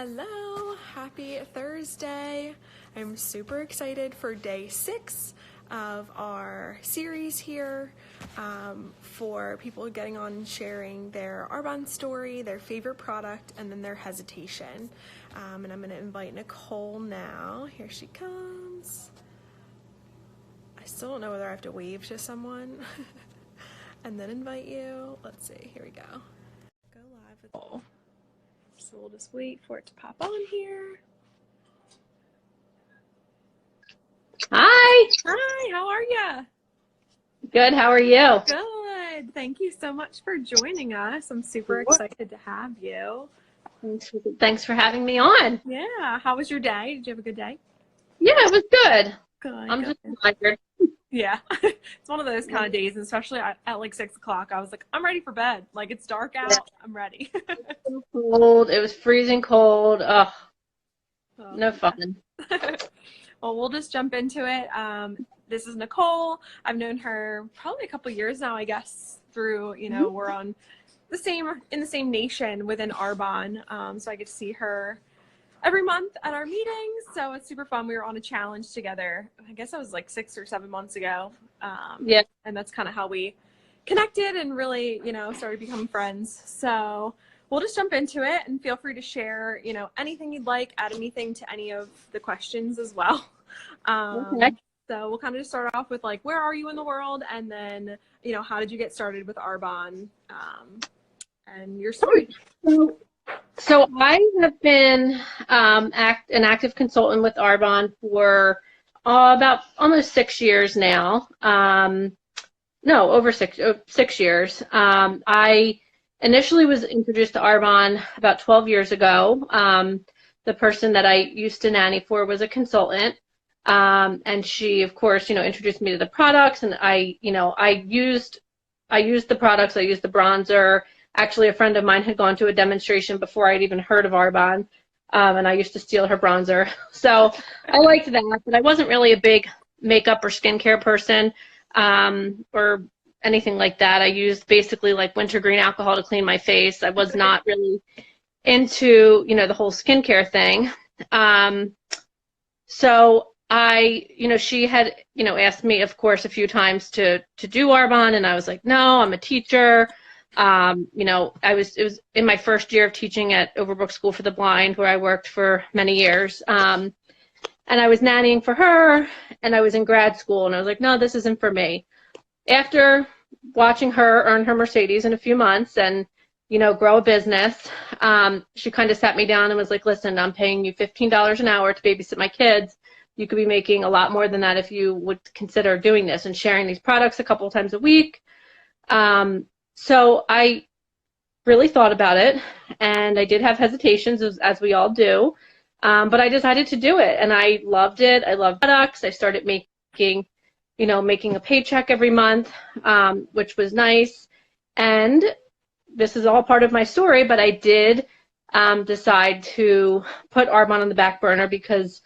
Hello, happy Thursday. I'm super excited for day 6 of our series here for people getting on and sharing their Arbonne story, their favorite product, and then their hesitation. And I'm going to invite Nicole now. Here she comes. I still don't know whether I have to wave to someone and then invite you. Let's see, here we go. Go live with Nicole. So we'll just wait for it to pop on here. Hi. Hi, how are ya? Good, how are you? Good. Thank you so much for joining us. I'm super excited to have you. Thanks for having me on. Yeah, how was your day? Did you have a good day? Yeah, it was good. Good. I'm just tired. Yeah, it's one of those kind of days, and especially at like 6 o'clock, I was like, I'm ready for bed. Like, it's dark out, yeah. I'm ready. Cold. It was freezing cold. Ugh, no fun. Well, we'll just jump into it. This is Nicole. I've known her probably a couple years now, I guess, through, we're on in the same nation within Arbonne. So I get to see her every month at our meetings. So it's super fun. We were on a challenge together. I guess that was like 6 or 7 months ago. Yeah. And that's kind of how we connected and really, started becoming friends. So we'll just jump into it and feel free to share, anything you'd like, add anything to any of the questions as well. Okay. So we'll kind of just start off with like, where are you in the world? And then, how did you get started with Arbonne and your story? So I have been an active consultant with Arbonne for about almost 6 years now. No, over 6 years. I initially was introduced to Arbonne about 12 years ago. The person that I used to nanny for was a consultant. And she, of course, introduced me to the products, and I used the products. I used the bronzer. Actually, a friend of mine had gone to a demonstration before I'd even heard of Arbonne, and I used to steal her bronzer. So I liked that, but I wasn't really a big makeup or skincare person or anything like that. I used basically like wintergreen alcohol to clean my face. I was not really into, the whole skincare thing. So she had, asked me, of course, a few times to do Arbonne, and I was like, no, I'm a teacher. It was in my first year of teaching at Overbrook School for the Blind, where I worked for many years. And I was nannying for her, and I was in grad school, and I was like, no, this isn't for me. After watching her earn her Mercedes in a few months and, grow a business, she kind of sat me down and was like, listen, I'm paying you $15 an hour to babysit my kids. You could be making a lot more than that if you would consider doing this and sharing these products a couple of times a week. So I really thought about it, and I did have hesitations, as we all do, but I decided to do it, and I loved it. I loved products. I started making a paycheck every month, which was nice. And this is all part of my story, but I did decide to put Arbonne on the back burner because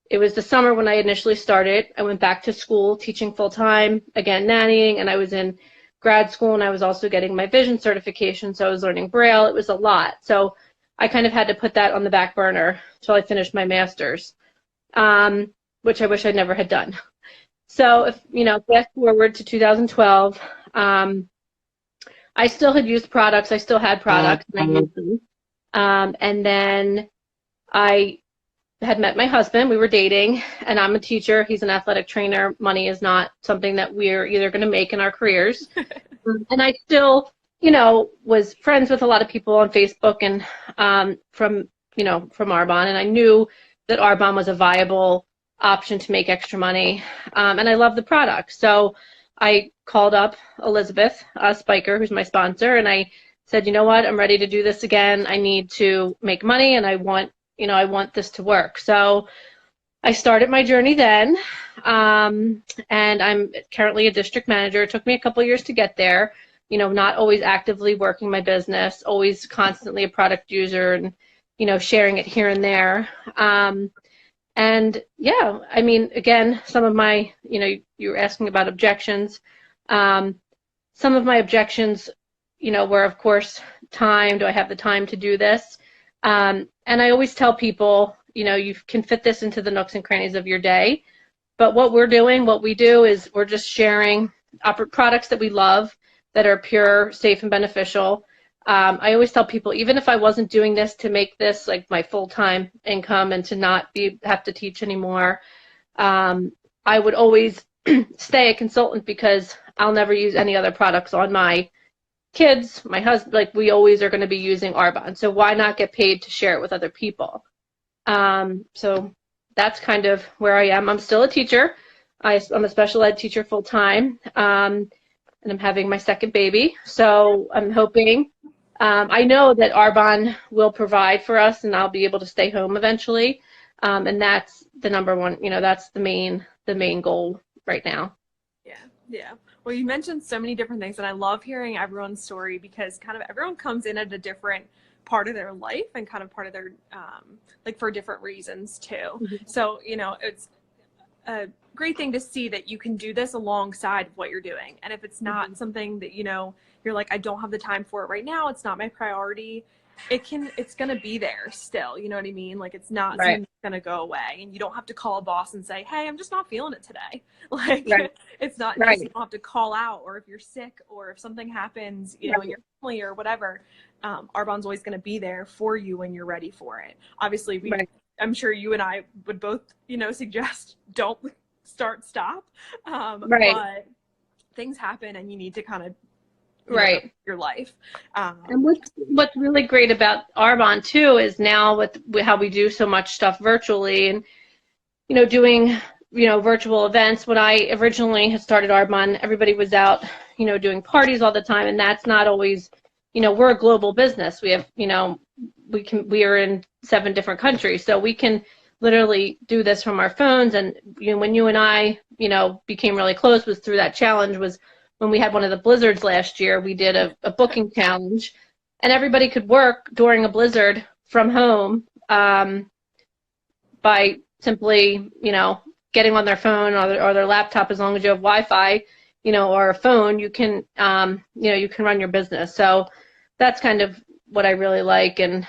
it was the summer when I initially started. I went back to school teaching full-time, again, nannying, and I was in grad school, and I was also getting my vision certification, so I was learning Braille. It was a lot. So I kind of had to put that on the back burner until I finished my master's, which I wish I never had done. So if, fast forward to 2012, I still had used products. I still had products, and I used them. And then I had met my husband. We were dating, and I'm a teacher. He's an athletic trainer. Money is not something that we're either going to make in our careers. And I still, was friends with a lot of people on Facebook and from Arbonne, and I knew that Arbonne was a viable option to make extra money, and I love the product. So I called up Elizabeth Spiker, who's my sponsor, and I said, you know what, I'm ready to do this again. I need to make money, and I want this to work. So I started my journey then, and I'm currently a district manager. It took me a couple of years to get there, not always actively working my business, always constantly a product user and, sharing it here and there. And yeah, I mean, again, some of my, you were asking about objections. Some of my objections, were, of course, time. Do I have the time to do this? And I always tell people, you can fit this into the nooks and crannies of your day. But what we do is we're just sharing products that we love that are pure, safe, and beneficial. I always tell people, even if I wasn't doing this to make this like my full-time income and to not have to teach anymore, I would always stay a consultant because I'll never use any other products on my kids, my husband. Like, we always are going to be using Arbonne. So why not get paid to share it with other people? So that's kind of where I am. I'm still a teacher. I'm a special ed teacher full time, and I'm having my second baby. So I'm hoping, I know that Arbonne will provide for us, and I'll be able to stay home eventually. And that's the number one. That's the main goal right now. Yeah. Well, you mentioned so many different things, and I love hearing everyone's story because kind of everyone comes in at a different part of their life and kind of part of their like for different reasons too. Mm-hmm. So it's a great thing to see that you can do this alongside of what you're doing, and if it's not something that you're like, I don't have the time for it right now, it's not my priority, it's gonna be there still, you know what I mean? Like, it's not something that's gonna go away, and you don't have to call a boss and say, hey, I'm just not feeling it today. Like, it's not, you don't have to call out, or if you're sick or if something happens, in your family or whatever, Arbonne's always gonna be there for you when you're ready for it. Obviously, I'm sure you and I would both, suggest don't stop. But things happen and you need to kind of your life. And what's really great about Arbonne too is now with how we do so much stuff virtually and doing virtual events. When I originally had started Arbonne, everybody was out doing parties all the time, and that's not always, we're a global business. We have we are in 7 different countries, so we can literally do this from our phones. And when you and I became really close was through that challenge, was when we had one of the blizzards last year. We did a booking challenge, and everybody could work during a blizzard from home by simply, getting on their phone or their laptop. As long as you have Wi-Fi, or a phone, you can, you can run your business. So that's kind of what I really like. And,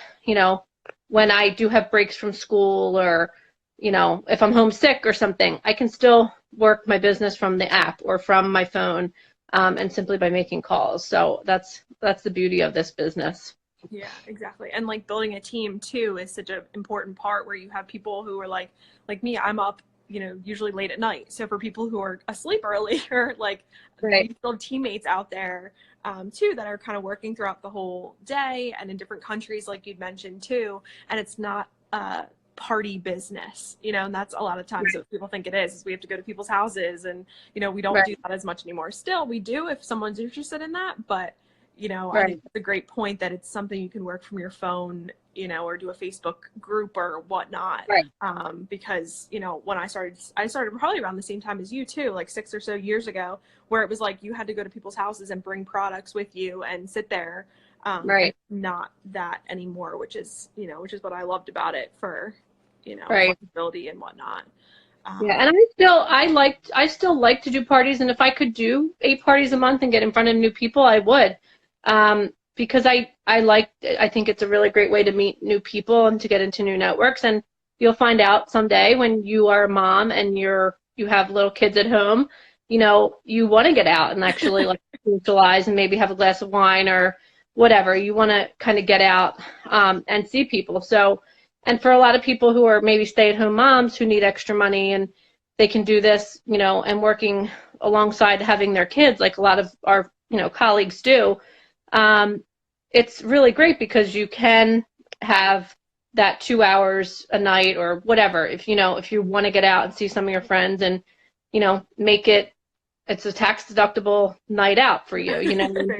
when I do have breaks from school, or, if I'm homesick or something, I can still work my business from the app or from my phone. And simply by making calls. So that's the beauty of this business. Yeah, exactly. And like building a team too is such an important part, where you have people who are like me, I'm up, usually late at night. So for people who are asleep earlier, like you still have teammates out there too that are kind of working throughout the whole day and in different countries, like you'd mentioned too. And it's not party business, and that's a lot of times what people think it is we have to go to people's houses, and we don't do that as much anymore. Still, we do if someone's interested in that, but I think it's a great point that it's something you can work from your phone, or do a Facebook group or whatnot. Because when I started probably around the same time as you too, like 6 or so years ago, where it was like you had to go to people's houses and bring products with you and sit there. Not that anymore, which is what I loved about it for flexibility and whatnot. And I still like to do parties, and if I could do 8 parties a month and get in front of new people, I would, because I think it's a really great way to meet new people and to get into new networks. And you'll find out someday when you are a mom and you have little kids at home, you want to get out and actually like socialize and maybe have a glass of wine or whatever. You want to kind of get out and see people. So, and for a lot of people who are maybe stay-at-home moms who need extra money, and they can do this, and working alongside having their kids, like a lot of our, colleagues do, it's really great because you can have that 2 hours a night or whatever. If you want to get out and see some of your friends and, make it's a tax-deductible night out for you, There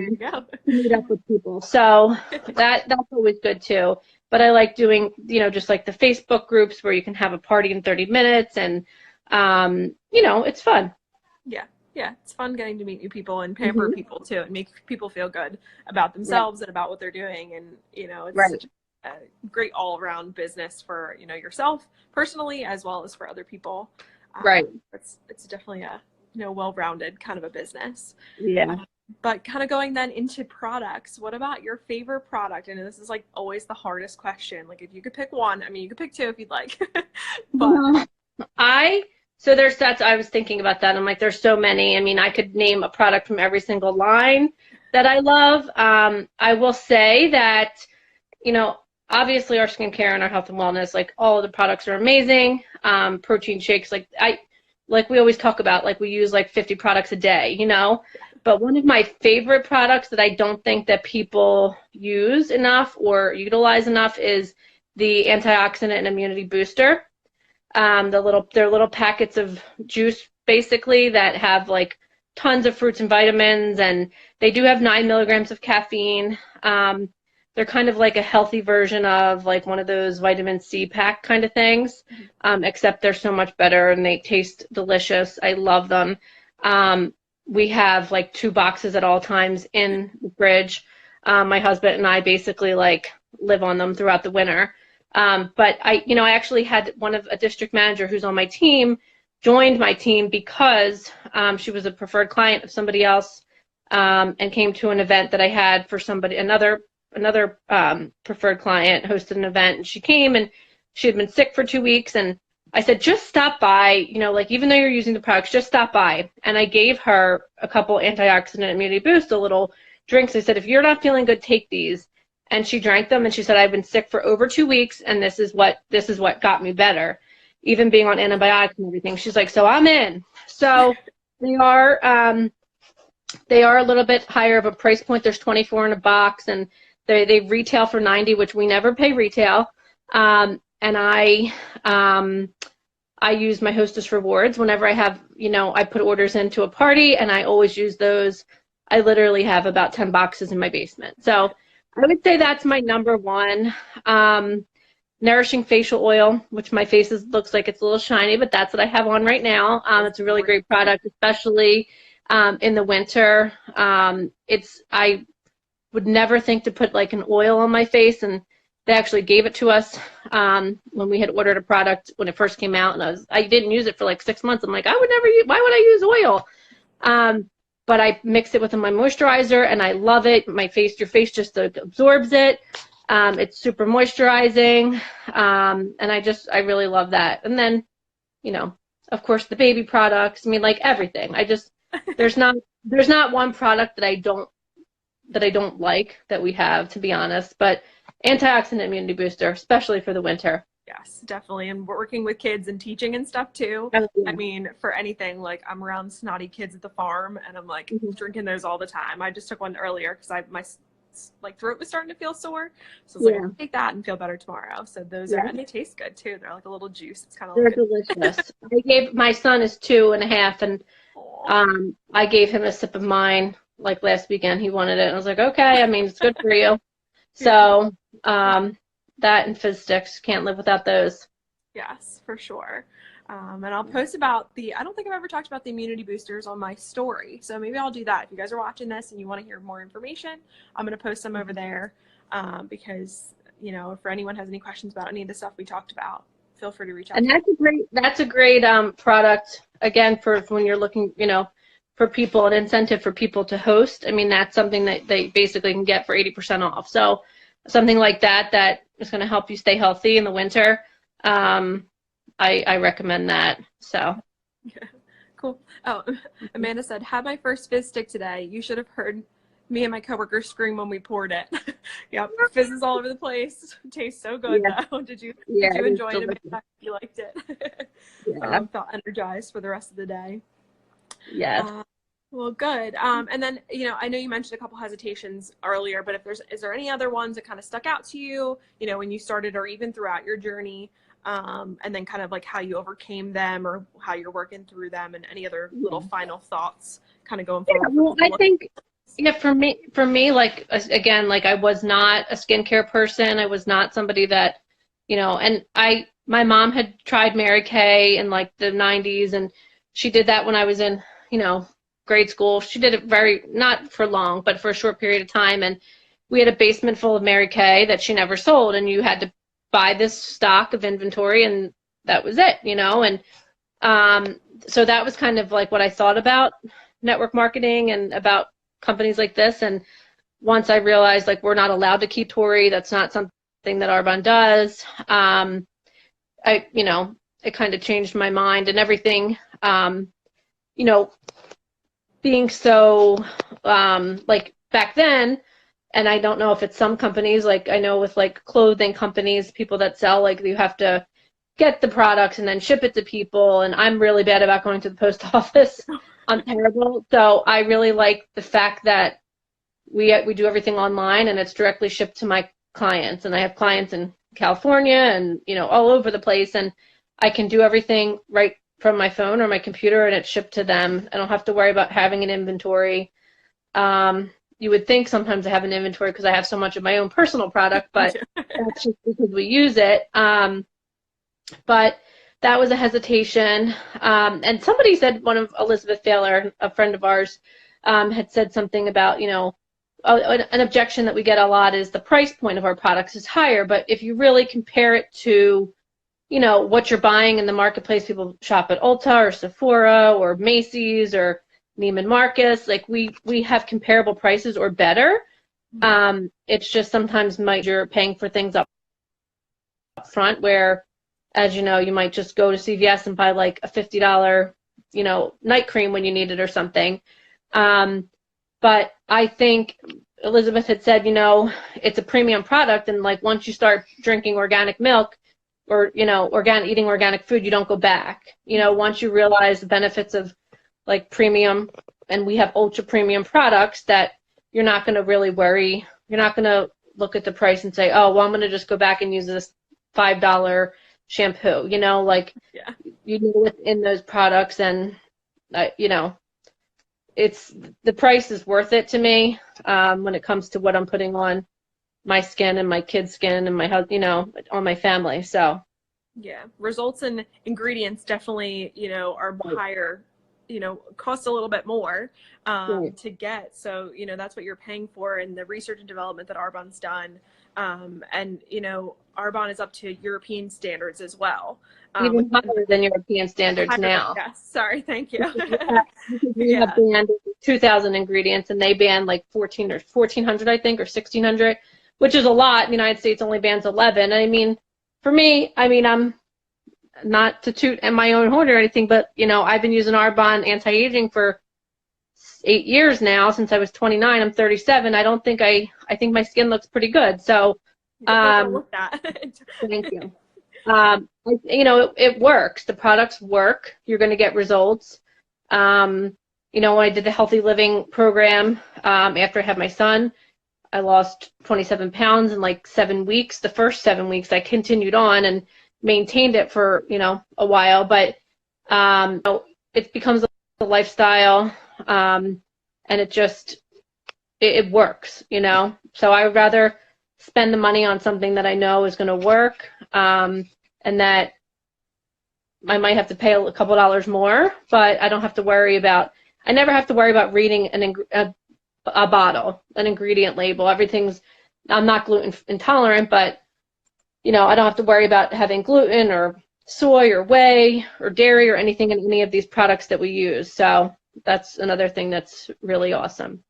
you go. Meet up with people. So that's always good too. But I like doing, just like the Facebook groups where you can have a party in 30 minutes and, it's fun. Yeah, it's fun getting to meet new people and pamper people too, and make people feel good about themselves and about what they're doing. And, it's such a great all-around business for, yourself personally, as well as for other people. It's definitely a, well-rounded kind of a business. But kind of going then into products, what about your favorite product? I know this is like always the hardest question. Like if you could pick one, I mean, you could pick two if you'd like, but So I was thinking about that. I'm like, there's so many. I mean, I could name a product from every single line that I love. I will say that, you know, obviously our skincare and our health and wellness, like all of the products are amazing. Protein shakes, like we always talk about, like we use like 50 products a day, you know. But one of my favorite products that I don't think that people use enough or utilize enough is the antioxidant and immunity booster. They're little packets of juice basically that have like tons of fruits and vitamins, and they do have 9 milligrams of caffeine. They're kind of like a healthy version of like one of those vitamin C pack kind of things, except they're so much better and they taste delicious. I love them. We have like 2 boxes at all times in the fridge. My husband and I basically like live on them throughout the winter. But I actually had a district manager who's on my team joined my team because she was a preferred client of somebody else, and came to an event that I had for another preferred client hosted an event, and she came and she had been sick for 2 weeks, and I said, just stop by, like even though you're using the products, just stop by. And I gave her a couple antioxidant immunity boost, a little drinks. I said, if you're not feeling good, take these. And she drank them, and she said, I've been sick for over 2 weeks, and this is what got me better, even being on antibiotics and everything. She's like, so I'm in. So they are a little bit higher of a price point. There's 24 in a box, and they retail for $90, which we never pay retail. And I use my Hostess rewards whenever I have, I put orders into a party, and I always use those. I literally have about 10 boxes in my basement. So I would say that's my number one. Nourishing facial oil, which my face looks like it's a little shiny, but that's what I have on right now. It's a really great product, especially in the winter. I would never think to put like an oil on my face, and they actually gave it to us when we had ordered a product when it first came out, and I didn't use it for like 6 months. I'm like, why would I use oil? But I mix it with my moisturizer, and I love it. Your face just absorbs it. It's super moisturizing, and I really love that. And then, of course, the baby products. I mean, like everything. There's not one product that I don't like that we have, to be honest. But antioxidant immunity booster, especially for the winter. Yes, definitely. And we're working with kids and teaching and stuff too. Oh, yeah. I mean, for anything, like I'm around snotty kids at the farm, and I'm like drinking those all the time. I just took one earlier because my throat was starting to feel sore. So I was like, I'm gonna take that and feel better tomorrow. So those are, and they taste good too. They're like a little juice. It's kind of They're delicious. My son is 2.5, and I gave him a sip of mine like last weekend. He wanted it, and I was like, okay. I mean, it's good for you. So that and fizz sticks, can't live without those. Yes, for sure. And I'll post about I don't think I've ever talked about the immunity boosters on my story. So maybe I'll do that. If you guys are watching this and you want to hear more information, I'm going to post them over there, because, if anyone has any questions about any of the stuff we talked about, feel free to reach out. And that's a great product, again, for when you're looking, for people, an incentive for people to host. I mean, that's something that they basically can get for 80% off. So something like that is going to help you stay healthy in the winter. I recommend that. So. Yeah. Cool. Oh, Amanda said, had my first fizz stick today. You should have heard me and my coworkers scream when we poured it. Yep. Fizz is all over the place. It tastes so good though. Did you enjoy it? Amanda? You liked it? Yeah. Felt energized for the rest of the day. Yes. Well, good. And then, I know you mentioned a couple hesitations earlier, but is there any other ones that kind of stuck out to you, when you started or even throughout your journey, and then kind of like how you overcame them or how you're working through them, and any other little final thoughts kind of going forward? Well, I think, for me, like, again, like I was not a skincare person. I was not somebody that, and my mom had tried Mary Kay in like the 90s, and she did that when I was in, grade school. She did it not for long, but for a short period of time. And we had a basement full of Mary Kay that she never sold. And you had to buy this stock of inventory, and that was it, And so that was kind of like what I thought about network marketing and about companies like this. And once I realized like we're not allowed to keep Tory, that's not something that Arbonne does. It kind of changed my mind and everything. Being so like back then, and I don't know if it's some companies, like I know with like clothing companies, people that sell, like you have to get the products and then ship it to people, and I'm really bad about going to the post office. I'm terrible. So I really like the fact that we do everything online and it's directly shipped to my clients. And I have clients in California and, all over the place, and I can do everything right from my phone or my computer and it's shipped to them. I don't have to worry about having an inventory. You would think sometimes I have an inventory because I have so much of my own personal product, but that's just because we use it. But that was a hesitation. And somebody said, one of Elizabeth Thaler, a friend of ours, had said something about, an objection that we get a lot is the price point of our products is higher. But if you really compare it to, what you're buying in the marketplace, people shop at Ulta or Sephora or Macy's or Neiman Marcus, like we have comparable prices or better. It's just sometimes you're paying for things up front where, as you know, you might just go to CVS and buy like a $50, night cream when you need it or something. But I think Elizabeth had said, it's a premium product, and like once you start drinking organic milk or, eating organic food, you don't go back. Once you realize the benefits of like premium, and we have ultra premium products, that you're not going to really worry. You're not going to look at the price and say, oh, well, I'm going to just go back and use this $5 shampoo. You know what's in those products, and it's the price is worth it to me when it comes to what I'm putting on my skin and my kids' skin and my on my family. So yeah, results and ingredients definitely are higher, cost a little bit more to get. So that's what you're paying for, and the research and development that Arbonne's done. And Arbonne is up to European standards as well. Even higher than European standards now. Yes, sorry, thank you. We have banned 2,000 ingredients, and they ban like 1,400, I think, or 1,600, which is a lot. The United States only bans 11. I mean, for me, I'm not to toot my own horn or anything, but I've been using Arbonne anti-aging for 8 years now. Since I was 29, I'm 37. I think my skin looks pretty good. So, thank you. It works. The products work. You're going to get results. When I did the healthy living program, after I had my son, I lost 27 pounds in like 7 weeks. The first 7 weeks, I continued on and maintained it for, a while, but, it becomes a lifestyle. And it works, so I would rather spend the money on something that I know is going to work, and that I might have to pay a couple dollars more, but I don't have to worry about, I never have to worry about reading a bottle, an ingredient label. I'm not gluten intolerant, but, I don't have to worry about having gluten or soy or whey or dairy or anything in any of these products that we use. So that's another thing that's really awesome.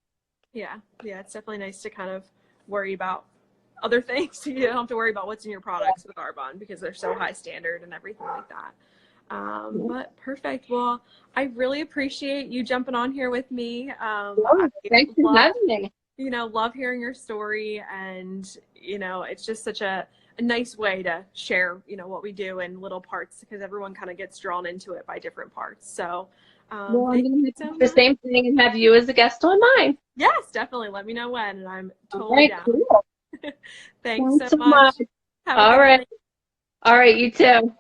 Yeah, it's definitely nice to kind of worry about other things. You don't have to worry about what's in your products with Arbonne because they're so high standard and everything like that. But perfect. Well, I really appreciate you jumping on here with me. Thanks for having me. Love hearing your story, and it's just such a nice way to share what we do in little parts, because everyone kind of gets drawn into it by different parts. So I'm going to do the same thing and have you as a guest on mine. Yes, definitely. Let me know when, and I'm totally down. Cool. Thanks so much. All right. You too.